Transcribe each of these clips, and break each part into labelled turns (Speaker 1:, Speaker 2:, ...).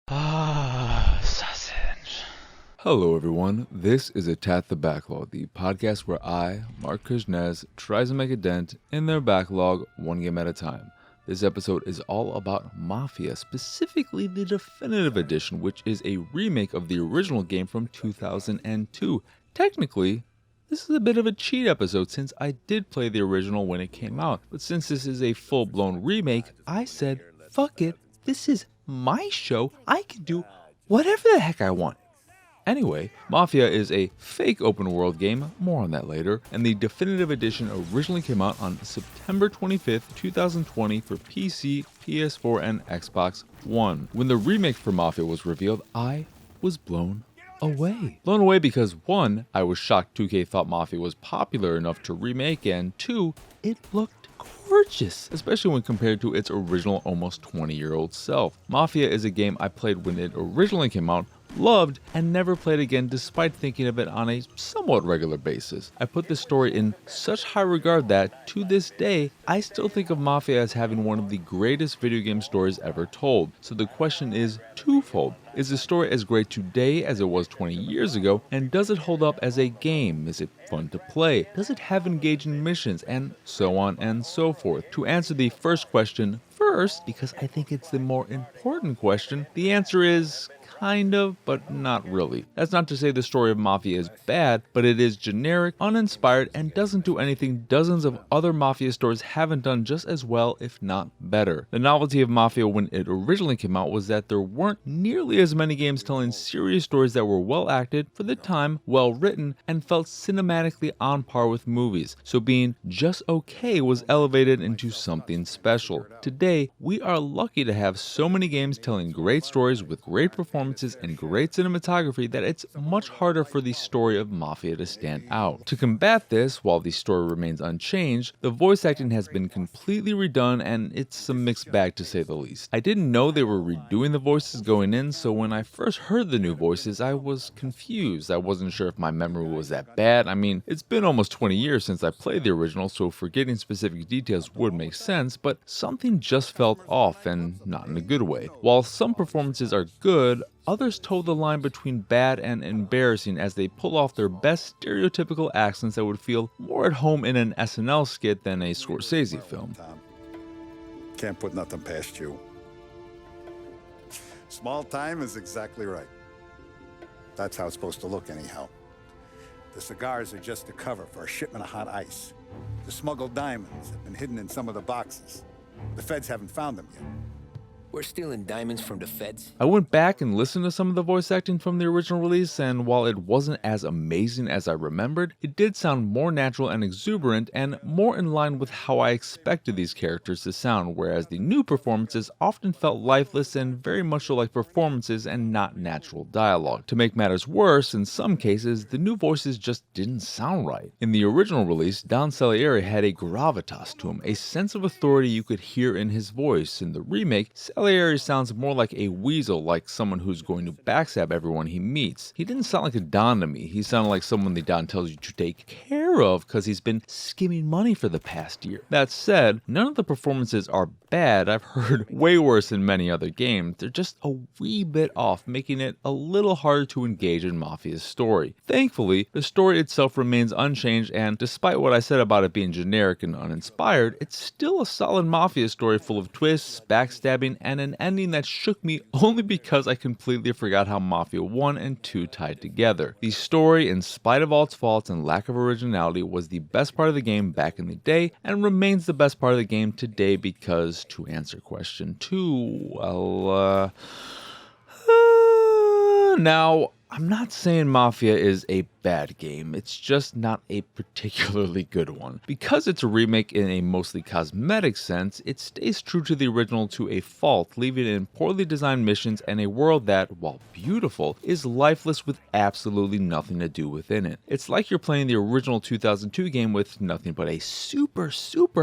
Speaker 1: Sausage.
Speaker 2: Hello everyone, this is Attack the Backlog, the podcast where I, Mark Kuznez, tries to make a dent in their backlog one game at a time. This episode is all about Mafia, specifically the Definitive Edition, which is a remake of the original game from 2002. Technically, this is a bit of a cheat episode since I did play the original when it came out, but since this is a full-blown remake, I said, fuck it, this is my show, I can do whatever the heck I want. Anyway, Mafia is a fake open world game, more on that later, and the Definitive Edition originally came out on September 25th, 2020 for PC, PS4, and Xbox One. When the remake for Mafia was revealed, I was blown away. Blown away because 1, I was shocked 2K thought Mafia was popular enough to remake, and 2, it looked gorgeous, especially when compared to its original almost 20-year-old self. Mafia is a game I played when it originally came out, loved, and never played again despite thinking of it on a somewhat regular basis. I put this story in such high regard that, to this day, I still think of Mafia as having one of the greatest video game stories ever told. So the question is twofold. Is the story as great today as it was 20 years ago, and does it hold up as a game? Is it fun to play? Does it have engaging missions? And so on and so forth. To answer the first question first, because I think it's the more important question, the answer is kind of, but not really. That's not to say the story of Mafia is bad, but it is generic, uninspired, and doesn't do anything dozens of other Mafia stories haven't done just as well, if not better. The novelty of Mafia when it originally came out was that there weren't nearly as many games telling serious stories that were well acted, for the time, well written, and felt cinematically on par with movies. So being just okay was elevated into something special. Today, we are lucky to have so many games telling great stories with great performances and great cinematography that it's much harder for the story of Mafia to stand out. To combat this, while the story remains unchanged, the voice acting has been completely redone and it's a mixed bag to say the least. I didn't know they were redoing the voices going in, so when I first heard the new voices, I was confused. I wasn't sure if my memory was that bad. I mean, it's been almost 20 years since I played the original, so forgetting specific details would make sense, but something just felt off, and not in a good way. While some performances are good, others toe the line between bad and embarrassing as they pull off their best stereotypical accents that would feel more at home in an SNL skit than a Scorsese film.
Speaker 3: Tom, can't put nothing past you. Small time is exactly right. That's how it's supposed to look anyhow. The cigars are just a cover for a shipment of hot ice. The smuggled diamonds have been hidden in some of the boxes. The feds haven't found them yet.
Speaker 4: We're stealing diamonds from the feds.
Speaker 2: I went back and listened to some of the voice acting from the original release, and while it wasn't as amazing as I remembered, it did sound more natural and exuberant and more in line with how I expected these characters to sound, whereas the new performances often felt lifeless and very much so like performances and not natural dialogue. To make matters worse, in some cases, the new voices just didn't sound right. In the original release, Don Salieri had a gravitas to him, a sense of authority you could hear in his voice. In the remake, Salieri sounds more like a weasel, like someone who's going to backstab everyone he meets. He didn't sound like a Don to me. He sounded like someone the Don tells you to take care of because he's been skimming money for the past year. That said, none of the performances are bad. I've heard way worse in many other games. They're just a wee bit off, making it a little harder to engage in Mafia's story. Thankfully, the story itself remains unchanged, and despite what I said about it being generic and uninspired, it's still a solid Mafia story full of twists, backstabbing, and an ending that shook me only because I completely forgot how Mafia 1 and 2 tied together. The story, in spite of all its faults and lack of originality, was the best part of the game back in the day, and remains the best part of the game today because, to answer question 2, well, now, I'm not saying Mafia is a bad game, it's just not a particularly good one. Because it's a remake in a mostly cosmetic sense, it stays true to the original to a fault, leaving it in poorly designed missions and a world that, while beautiful, is lifeless with absolutely nothing to do within it. It's like you're playing the original 2002 game with nothing but a super,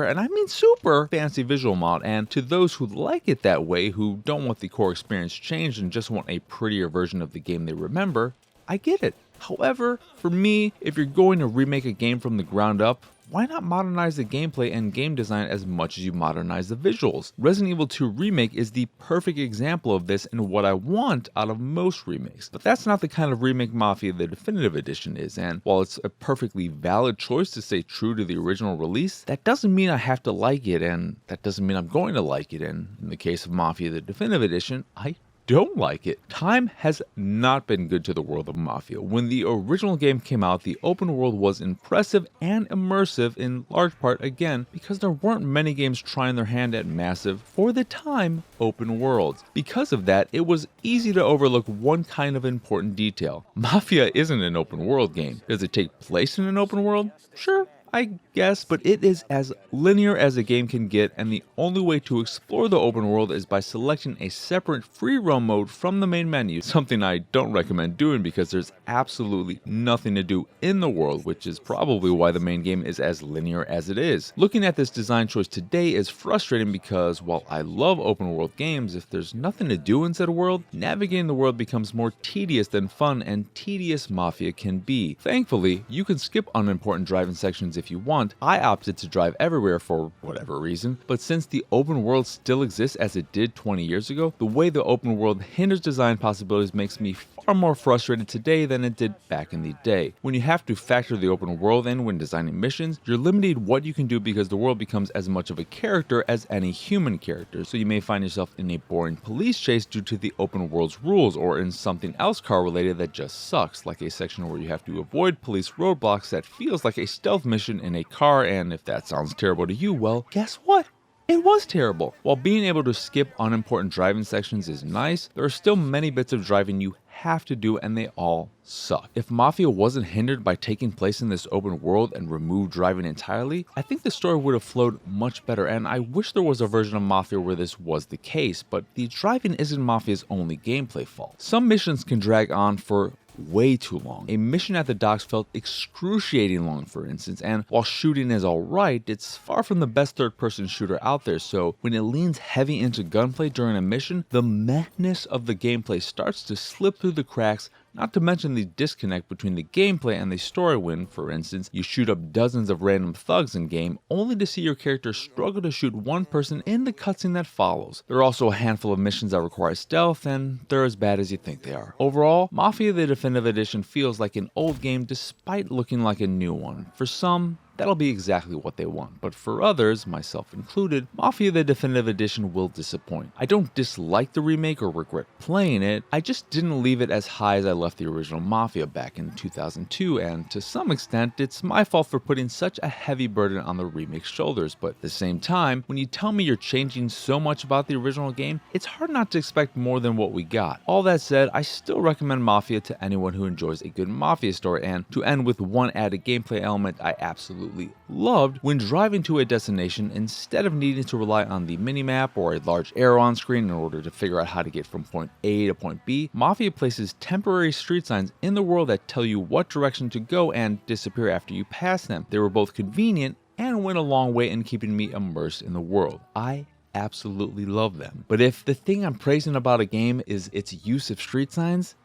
Speaker 2: and I mean super, fancy visual mod, and to those who like it that way, who don't want the core experience changed and just want a prettier version of the game they remember, I get it. However, for me, if you're going to remake a game from the ground up, why not modernize the gameplay and game design as much as you modernize the visuals? Resident Evil 2 Remake is the perfect example of this and what I want out of most remakes. But that's not the kind of remake Mafia the Definitive Edition is, and while it's a perfectly valid choice to stay true to the original release, that doesn't mean I have to like it, and that doesn't mean I'm going to like it, and in the case of Mafia the Definitive Edition, I don't like it. Time has not been good to the world of Mafia. When the original game came out, the open world was impressive and immersive in large part, again, because there weren't many games trying their hand at massive, for the time, open worlds. Because of that, it was easy to overlook one kind of important detail. Mafia isn't an open world game. Does it take place in an open world? Sure, I guess, but it is as linear as a game can get, and the only way to explore the open world is by selecting a separate free roam mode from the main menu, something I don't recommend doing because there's absolutely nothing to do in the world, which is probably why the main game is as linear as it is. Looking at this design choice today is frustrating because while I love open world games, if there's nothing to do inside a world, navigating the world becomes more tedious than fun, and tedious Mafia can be. Thankfully, you can skip unimportant driving sections if you want. I opted to drive everywhere for whatever reason, but since the open world still exists as it did 20 years ago, the way the open world hinders design possibilities makes me far more frustrated today than it did back in the day. When you have to factor the open world in when designing missions, you're limited what you can do because the world becomes as much of a character as any human character, so you may find yourself in a boring police chase due to the open world's rules, or in something else car related that just sucks, like a section where you have to avoid police roadblocks that feels like a stealth mission in a car, and if that sounds terrible to you, well, guess what? It was terrible. While being able to skip unimportant driving sections is nice, there are still many bits of driving you have to do, and they all suck. If Mafia wasn't hindered by taking place in this open world and removed driving entirely, I think the story would have flowed much better, and I wish there was a version of Mafia where this was the case, but the driving isn't Mafia's only gameplay fault. Some missions can drag on for way too long. A mission at the docks felt excruciating long, for instance, and while shooting is alright, it's far from the best third-person shooter out there, so when it leans heavy into gunplay during a mission, the madness of the gameplay starts to slip through the cracks, not to mention the disconnect between the gameplay and the story when, for instance, you shoot up dozens of random thugs in-game, only to see your character struggle to shoot one person in the cutscene that follows. There are also a handful of missions that require stealth, and they're as bad as you think they are. Overall, Mafia the Definitive Edition feels like an old game despite looking like a new one. For some, that'll be exactly what they want, but for others, myself included, Mafia the Definitive Edition will disappoint. I don't dislike the remake or regret playing it, I just didn't leave it as high as I left the original Mafia back in 2002, and to some extent, it's my fault for putting such a heavy burden on the remake's shoulders, but at the same time, when you tell me you're changing so much about the original game, it's hard not to expect more than what we got. All that said, I still recommend Mafia to anyone who enjoys a good Mafia story, and to end with one added gameplay element I absolutely loved: when driving to a destination, instead of needing to rely on the minimap or a large arrow on screen in order to figure out how to get from point A to point B, Mafia places temporary street signs in the world that tell you what direction to go and disappear after you pass them. They were both convenient and went a long way in keeping me immersed in the world. I absolutely love them. But if the thing I'm praising about a game is its use of street signs,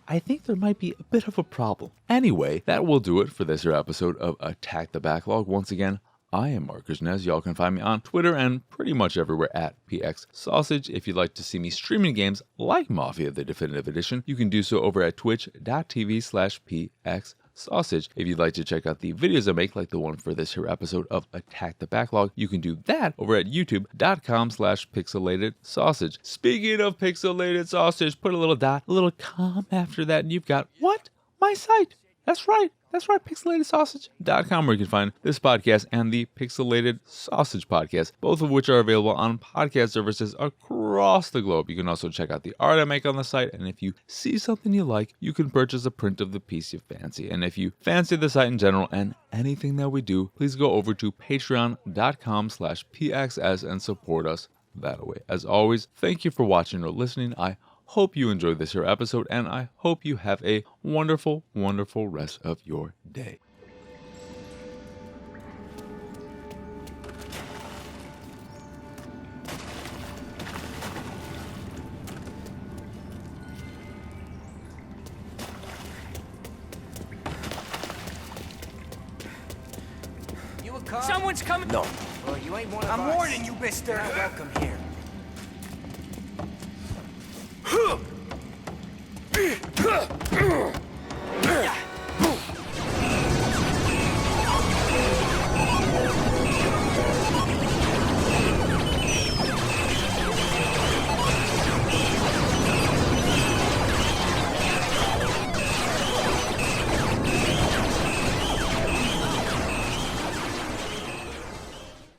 Speaker 2: I think there might be a bit of a problem. Anyway, that will do it for this here episode of Attack the Backlog. Once again, I am Marcus Nez. Y'all can find me on Twitter and pretty much everywhere at PX Sausage. If you'd like to see me streaming games like Mafia the Definitive Edition, you can do so over at twitch.tv/PX Sausage. If you'd like to check out the videos I make, like the one for this here episode of Attack the Backlog, you can do that over at youtube.com/pixelated sausage. Speaking of pixelated sausage, put a little dot, a little com after that, and you've got what? My site. That's right, pixelatedsausage.com, where you can find this podcast and the Pixelated Sausage podcast, both of which are available on podcast services across the globe. You can also check out the art I make on the site, and if you see something you like, you can purchase a print of the piece you fancy. And if you fancy the site in general and anything that we do, please go over to patreon.com/pxs and support us that way. As always, thank you for watching or listening. I hope you enjoyed this here episode, and I hope you have a wonderful, wonderful rest of your day.
Speaker 4: You a
Speaker 1: Someone's coming.
Speaker 4: No.
Speaker 1: Well, you ain't one of us. I'm warning you, mister. You're not welcome here.